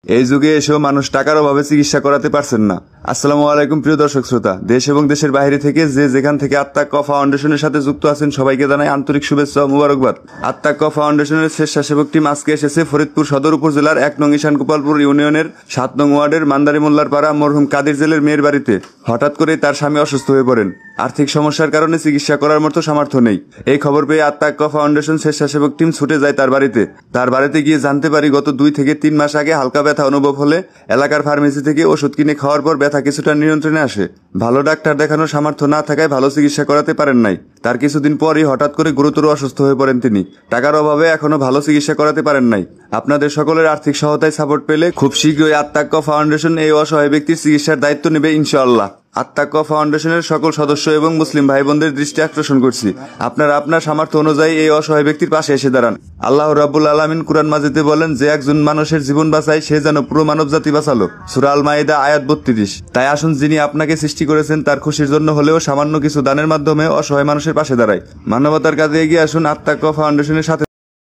এই যুগে এসেও মানুষ টাকার অভাবে চিকিৎসা করাতে পারছেন না। আসসালামু আলাইকুম প্রিয় দর্শক শ্রোতা, দেশ এবং দেশের বাইরে থেকে যে যেখান থেকে আত্মাক ফাউন্ডেশনের সাথে যুক্ত আছেন সবাইকে জানাই আন্তরিক শুভেচ্ছা ও মুবারকবাদ। আত্মাক ফাউন্ডেশনের স্বেচ্ছাসেবক টিম আজকে এসেছে ফরিদপুর সদর উপজেলার 1 নং ঈশানগোপালপুর ইউনিয়নের 7 নং ওয়ার্ডের মান্দারি মোল্লার পাড়া মরহুম কাদির জেলের মেয়ের বাড়িতে। হঠাৎ করে তার স্বামী অসুস্থ হয়ে পড়েন। আর্থিক সমস্যার কারণে চিকিৎসা করার মতো সামর্থ্য নেই। এই খবর পেয়ে আত্মাক ফাউন্ডেশন স্বেচ্ছাসেবক টিম ছুটে যায় তার বাড়িতে গিয়ে জানতে পারি গত 2 থেকে 3 মাস আগে হালকা ব্যথা অনুভব হলে এলাকার ফার্মেসি থেকে ওষুধ কিনে খাওয়ার পর ব্যথা কিছুটা নিয়ন্ত্রণে আসে। ভালো ডাক্তার দেখানোর সামর্থ্য না থাকায় ভালো চিকিৎসা করাতে পারেন নাই। তার কিছুদিন পরই হঠাৎ করে গুরুতর অসুস্থ হয়ে পড়েন তিনি। টাকার অভাবে এখনো ভালো চিকিৎসা করাতে পারেন নাই। আপনাদের সকলের আর্থিক সহায়তায় সাপোর্ট পেলে খুব শীঘ্রই আত্মাক ফাউন্ডেশন এই অসহায় ব্যক্তির চিকিৎসার দায়িত্ব নেবে ইনশাআল্লাহ। আত্মাক ফাউন্ডেশনের সকল সদস্য এবং মুসলিম ভাই বোনদের দৃষ্টি আকর্ষণ করছি, আপনারা আপনার সামর্থ্য অনুযায়ী এই অসহায় ব্যক্তির পাশে এসে দাঁড়ান। আল্লাহ রাব্বুল আলামিন কুরআন মাজিদে বলেন যে একজন মানুষের জীবন বাঁচায় সে যেন পুরো মানব জাতি বাঁচালো। সূরা আল মাইদা আয়াত 32। তাই আসুন যিনি আপনাকে সৃষ্টি করেছেন তার খুশির জন্য হলেও সামান্য কিছু দানের মাধ্যমে অসহায় মানুষের পাশে দাঁড়ায়। মানবতার কাজে এগিয়ে আসুন, আত্মাক ফাউন্ডেশনের সাথে